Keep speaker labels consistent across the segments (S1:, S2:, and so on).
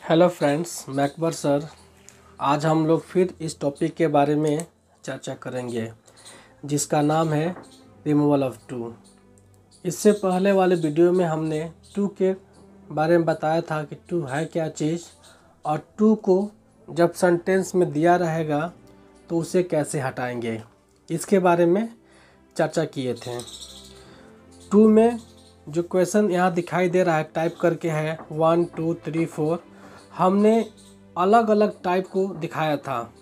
S1: Hello friends, मैं Akbar sir. आज हम लोग फिर इस टॉपिक के बारे में चर्चा करेंगे जिसका नाम है रिमूवल ऑफ टू। इससे पहले वाले वीडियो में हमने टू के बारे में बताया था कि टू है क्या चीज़ और टू को जब सेंटेंस में दिया रहेगा तो उसे कैसे हटाएंगे, इसके बारे में चर्चा किए थे। टू में जो क्वेश्चन यहाँ दिखाई दे रहा है टाइप करके है 1 2 3 4। हमने अलग अलग टाइप को दिखाया था।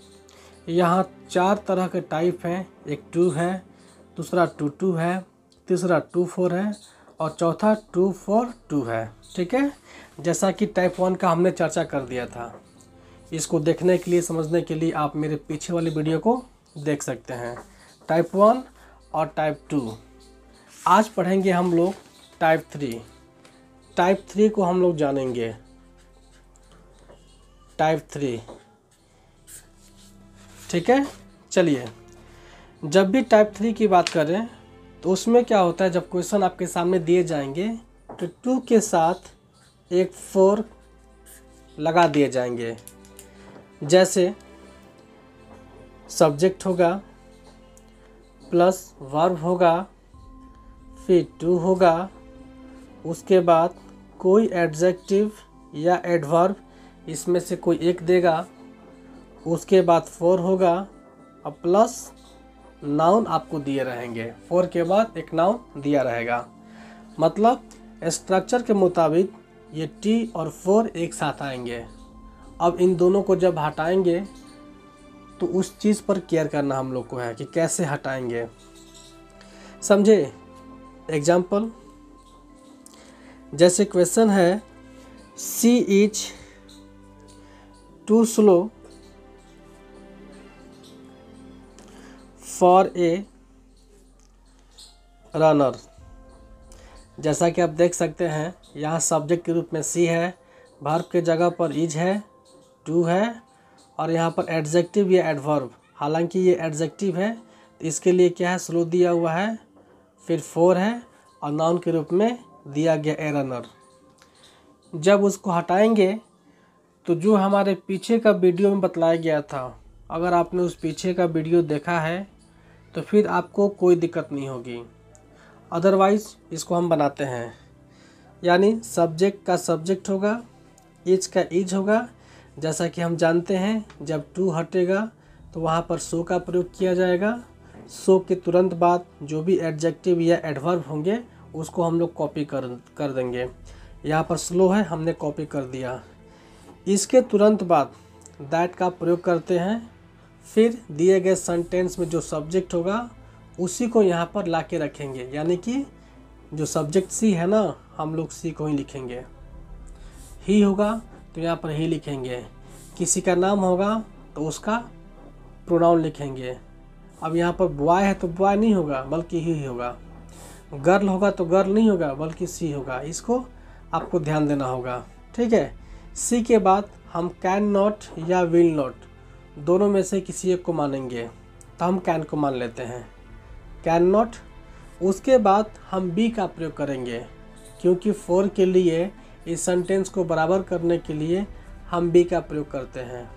S1: यहाँ 4 तरह के टाइप हैं। एक 2 है, दूसरा 2 2 है, तीसरा 2 4 है और चौथा 2 4 2 है। ठीक है, जैसा कि टाइप 1 का हमने चर्चा कर दिया था। इसको देखने के लिए, समझने के लिए आप मेरे पीछे वाली वीडियो को देख सकते हैं। टाइप 1 और टाइप 2। आज पढ़ेंगे हम लोग टाइप 3। टाइप 3 को हम लोग जानेंगे। टाइप 3, ठीक है। चलिए, जब भी टाइप 3 की बात करें तो उसमें क्या होता है, जब क्वेश्चन आपके सामने दिए जाएंगे तो 2 के साथ एक 4 लगा दिए जाएंगे। जैसे सब्जेक्ट होगा प्लस वर्ब होगा, फिर 2 होगा, उसके बाद कोई एडजेक्टिव या एडवर्ब इसमें से कोई एक देगा, उसके बाद 4 होगा और प्लस नाउन आपको दिए रहेंगे। 4 के बाद एक नाउन दिया रहेगा। मतलब स्ट्रक्चर के मुताबिक ये टी और 4 एक साथ आएंगे। अब इन दोनों को जब हटाएंगे तो उस चीज़ पर केयर करना हम लोग को है कि कैसे हटाएंगे। समझे? एग्जाम्पल, जैसे क्वेश्चन है she is too slow for a runner. जैसा कि आप देख सकते हैं यहाँ सब्जेक्ट के रूप में सी है, वर्ब के जगह पर इज है, टू है और यहाँ पर एडजेक्टिव या एडवर्ब, हालांकि ये एडजेक्टिव है तो इसके लिए क्या है, स्लो दिया हुआ है, फिर 4 है और नाउन के रूप में दिया गया ए रनर। जब उसको हटाएंगे तो जो हमारे पीछे का वीडियो में बतलाया गया था, अगर आपने उस पीछे का वीडियो देखा है तो फिर आपको कोई दिक्कत नहीं होगी। अदरवाइज़ इसको हम बनाते हैं, यानी सब्जेक्ट का सब्जेक्ट होगा, इज का इज होगा। जैसा कि हम जानते हैं जब 2 हटेगा तो वहाँ पर सो का प्रयोग किया जाएगा। सो के तुरंत बाद जो भी एडजेक्टिव या एडवर्ब होंगे उसको हम लोग कॉपी कर देंगे। यहाँ पर स्लो है, हमने कॉपी कर दिया। इसके तुरंत बाद दैट का प्रयोग करते हैं। फिर दिए गए सेंटेंस में जो सब्जेक्ट होगा उसी को यहाँ पर ला के रखेंगे, यानी कि जो सब्जेक्ट सी है ना, हम लोग सी को ही लिखेंगे। ही होगा तो यहाँ पर ही लिखेंगे। किसी का नाम होगा तो उसका प्रोनाउन लिखेंगे। अब यहाँ पर बॉय है तो बॉय नहीं होगा बल्कि ही होगा। गर्ल होगा तो गर्ल नहीं होगा बल्कि सी होगा। इसको आपको ध्यान देना होगा, ठीक है। सी के बाद हम कैन नॉट या विल नॉट दोनों में से किसी एक को मानेंगे, तो हम कैन को मान लेते हैं, कैन नॉट। उसके बाद हम बी का प्रयोग करेंगे, क्योंकि 4 के लिए इस सेंटेंस को बराबर करने के लिए हम बी का प्रयोग करते हैं,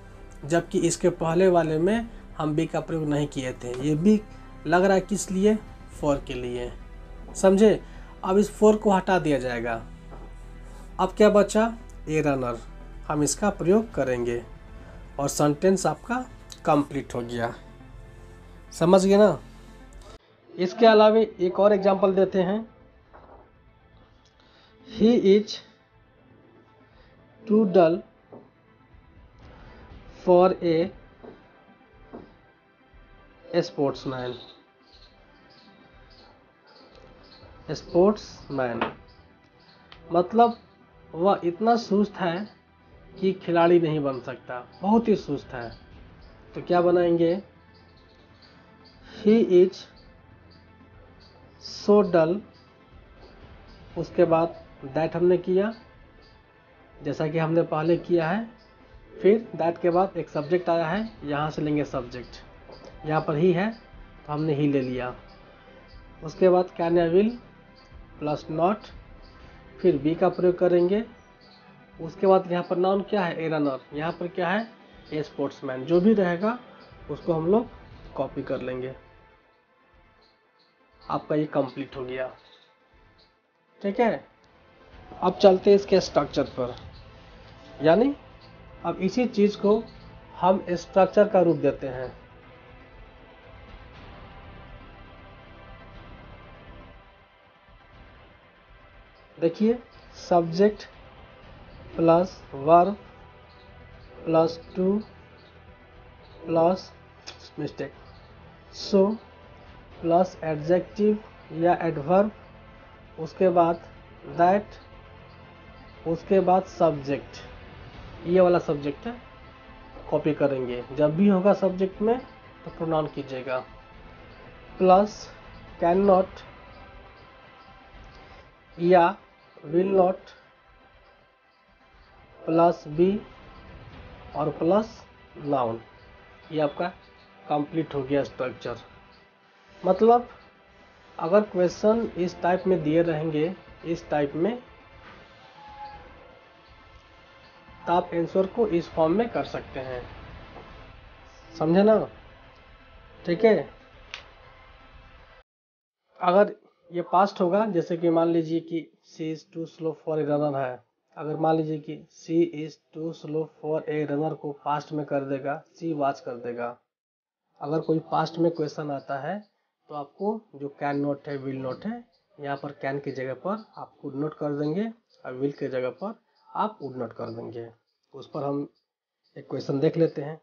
S1: जबकि इसके पहले वाले में हम बी का प्रयोग नहीं किए थे। ये बी लग रहा है किस लिए, 4 के लिए। समझे? अब इस 4 को हटा दिया जाएगा। अब क्या बचा, ए रनर। हम इसका प्रयोग करेंगे और सेंटेंस आपका कंप्लीट हो गया। समझ गए ना? इसके अलावा एक और एग्जांपल देते हैं। He is too dull for a sportsman. Sportsman मतलब वह इतना सुस्त है कि खिलाड़ी नहीं बन सकता, बहुत ही सुस्त है। तो क्या बनाएंगे, ही इज सो डल। उसके बाद दैट हमने किया जैसा कि हमने पहले किया है। फिर दैट के बाद एक सब्जेक्ट आया है, यहाँ से लेंगे सब्जेक्ट। यहाँ पर ही है तो हमने ही ले लिया। उसके बाद कैन या विल प्लस नॉट, फिर बी का प्रयोग करेंगे उसके बाद यहाँ पर नाउन क्या है, ए रनर, यहाँ पर क्या है, ए स्पोर्ट्समैन। जो भी रहेगा उसको हम लोग कॉपी कर लेंगे। आपका ये कंप्लीट हो गया। ठीक है, अब चलते हैं इसके स्ट्रक्चर पर। यानी अब इसी चीज को हम स्ट्रक्चर का रूप देते हैं। देखिए, subject plus verb plus two plus mistake so plus adjective या एडवर्ब, उसके बाद दैट, उसके बाद सब्जेक्ट। ये वाला सब्जेक्ट है, कॉपी करेंगे। जब भी होगा सब्जेक्ट में तो प्रोनाउन कीजिएगा। प्लस कैन नॉट या विल नॉट प्लस बी और प्लस नाउन। ये आपका कंप्लीट हो गया स्ट्रक्चर। मतलब अगर क्वेश्चन इस टाइप में दिए रहेंगे, इस टाइप में, तो आप आंसर को इस फॉर्म में कर सकते हैं। समझे ना? ठीक है। अगर ये पास्ट होगा, जैसे कि मान लीजिए कि she is too slow for a runner है। अगर मान लीजिए कि she is too slow for a runner को पास्ट में कर देगा, सी वॉच कर देगा। अगर कोई पास्ट में क्वेश्चन आता है तो आपको जो कैन नॉट है, विल नॉट है, यहाँ पर कैन की जगह पर आप वुड नॉट कर देंगे और विल की जगह पर आप वुड नॉट कर देंगे। उस पर हम एक क्वेश्चन देख लेते हैं।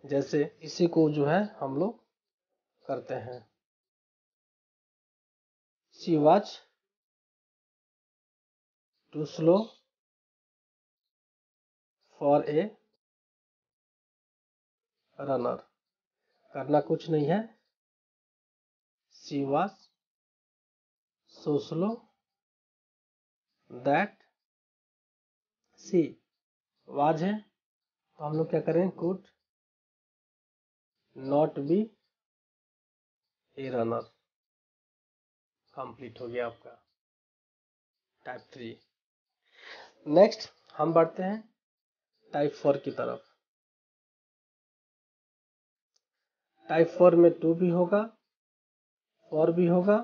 S1: जैसे इसी को जो है हम लोग करते हैं। She was too slow for a runner. करना कुछ नहीं है, she was so slow that she was है, तो हम लोग क्या करें, could not be a runner. Complete हो गया आपका टाइप 3। नेक्स्ट हम बढ़ते हैं टाइप 4 की तरफ। टाइप 4 में टू भी होगा, फॉर भी होगा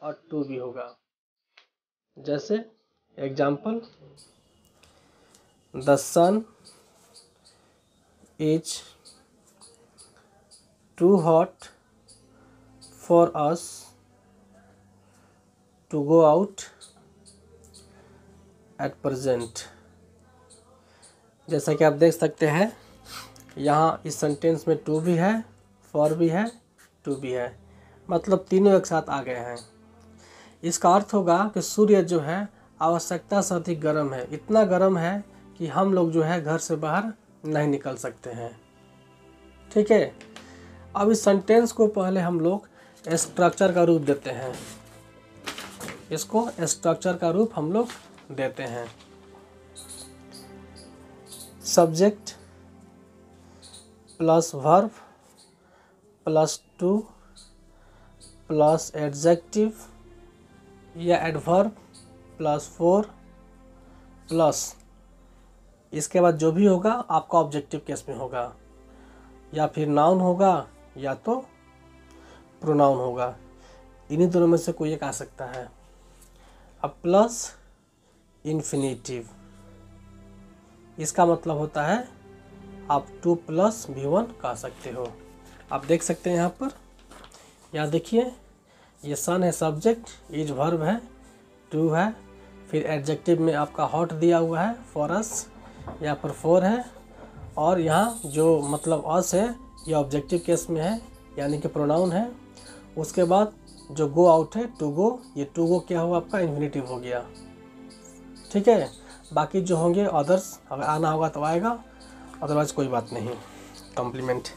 S1: और टू भी होगा। जैसे example, the sun is too hot for us to go out at present. जैसा कि आप देख सकते हैं, यहाँ इस सेंटेंस में टू भी है, फॉर भी है, टू भी है, मतलब तीनों एक साथ आ गए हैं। इसका अर्थ होगा कि सूर्य जो है आवश्यकता से अधिक गर्म है। इतना गर्म है कि हम लोग जो है घर से बाहर नहीं निकल सकते हैं। ठीक है, अब इस सेंटेंस को पहले हम लोग स्ट्रक्चर का रूप देते हैं। इसको स्ट्रक्चर का रूप हम लोग देते हैं। Subject plus verb plus two plus adjective या एडवर्ब प्लस फोर प्लस, इसके बाद जो भी होगा आपका ऑब्जेक्टिव केस में होगा, या फिर नाउन होगा या तो प्रोनाउन होगा। इन्हीं दोनों में से कोई एक आ सकता है। अब प्लस इन्फिनेटिव, इसका मतलब होता है आप 2 + V1 कह सकते हो। आप देख सकते हैं यहाँ पर, यहाँ देखिए, ये सन है सब्जेक्ट, इज वर्ब है, टू है, फिर एडजेक्टिव में आपका हॉट दिया हुआ है, फॉर अस, यहाँ पर फोर है, और यहाँ जो मतलब अस है ये ऑब्जेक्टिव केस में है, यानी कि प्रोनाउन है। उसके बाद जो गो आउट है, टू गो, ये टू गो क्या हुआ आपका इन्फिनेटिव हो गया। ठीक है, बाकी जो होंगे अदर्स, अगर आना होगा तो आएगा, अदरवाइज कोई बात नहीं, कॉम्प्लीमेंट।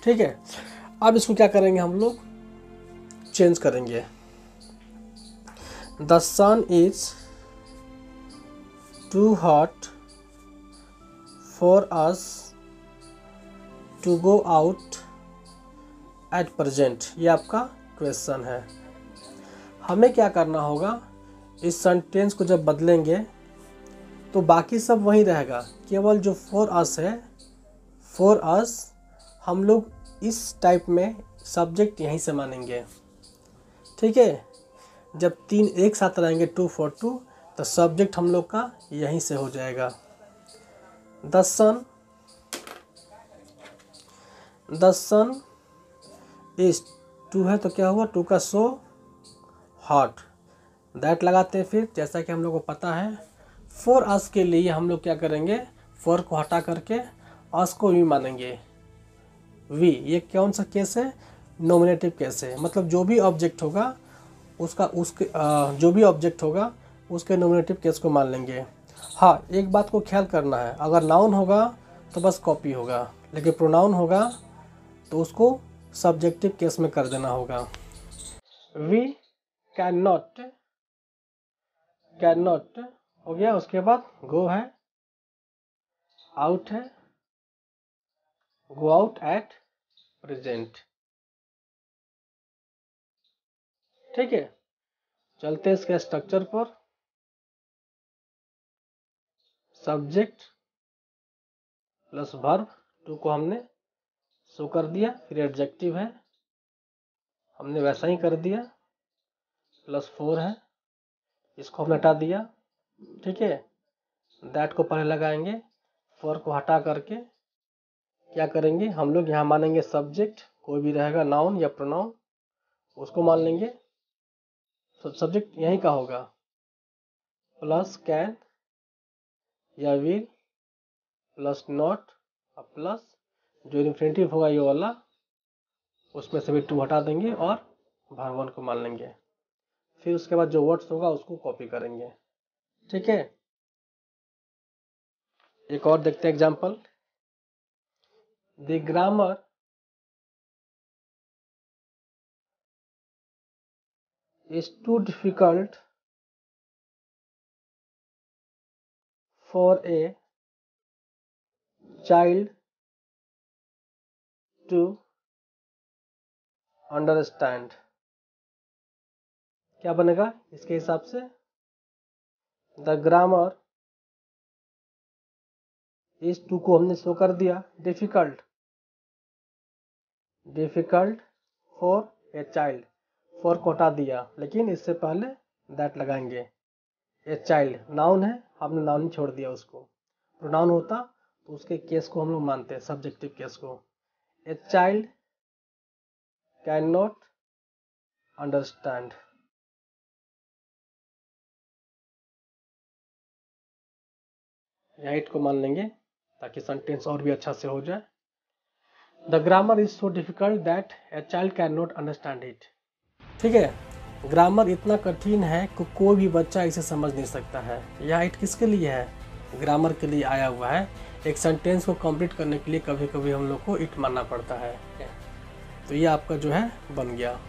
S1: ठीक है, अब इसको क्या करेंगे, हम लोग चेंज करेंगे। The sun is too hot for us to go out at present. ये आपका क्वेश्चन है। हमें क्या करना होगा, इस सेंटेंस को जब बदलेंगे तो बाकी सब वही रहेगा, केवल जो फॉर अस है, फॉर अस हम लोग इस टाइप में सब्जेक्ट यहीं से मानेंगे। ठीक है, जब 3 एक साथ रहेंगे 2 for 2 तो सब्जेक्ट हम लोग का यहीं से हो जाएगा। द सन इज 2 है तो क्या हुआ, 2 का सो हॉट, दैट लगाते हैं। फिर जैसा कि हम लोग को पता है फॉर अस के लिए हम लोग क्या करेंगे, फॉर को हटा करके अस को वी मानेंगे। वी ये कौन सा केस है, नॉमिनेटिव केस है, मतलब जो भी ऑब्जेक्ट होगा उसके नॉमिनेटिव केस को मान लेंगे। हाँ, एक बात को ख्याल करना है, अगर नाउन होगा तो बस कॉपी होगा, लेकिन प्रोनाउन होगा तो उसको सब्जेक्टिव केस में कर देना होगा। वी कैन नॉट हो गया। उसके बाद गो है, आउट है, गो आउट एट प्रेजेंट। ठीक है, चलते हैं इसके स्ट्रक्चर पर। सब्जेक्ट प्लस वर्ब, 2 को हमने शो कर दिया, फिर एडजेक्टिव है हमने वैसा ही कर दिया, प्लस 4 है, इसको हमने हटा दिया। ठीक है, दैट को पहले लगाएंगे, 4 को हटा करके क्या करेंगे हम लोग, यहाँ मानेंगे सब्जेक्ट, कोई भी रहेगा नाउन या प्रोनाउन उसको मान लेंगे। सब्जेक्ट यहीं का होगा, प्लस कैन या विल प्लस नॉट और प्लस जो इन्फिनेटिव होगा ये वाला, उसमें से भी 2 हटा देंगे और वर्ब 1 को मान लेंगे। फिर उसके बाद जो वर्ड्स होगा उसको कॉपी करेंगे। ठीक है, एक और देखते हैं example. The grammar is too difficult for a child to understand। क्या बनेगा इसके हिसाब से, द ग्रामर इस 2 को हमने शो कर दिया, difficult for a child, for को हटा दिया, लेकिन इससे पहले दैट लगाएंगे। ए चाइल्ड नाउन है, हमने नाउन ही छोड़ दिया उसको, प्रोनाउन होता तो उसके केस को हम लोग मानते हैं, सब्जेक्टिव केस को। A child can not understand. Right को मान लेंगे ताकि सेंटेंस और भी अच्छा से हो जाए। The grammar is so difficult that a child can not understand it. ठीक है, ग्रामर इतना कठिन है कि कोई भी बच्चा इसे समझ नहीं सकता है। यह इट किसके लिए है, ग्रामर के लिए आया हुआ है। एक सेंटेंस को कंप्लीट करने के लिए कभी कभी हम लोग को इट मानना पड़ता है। तो ये आपका जो है बन गया।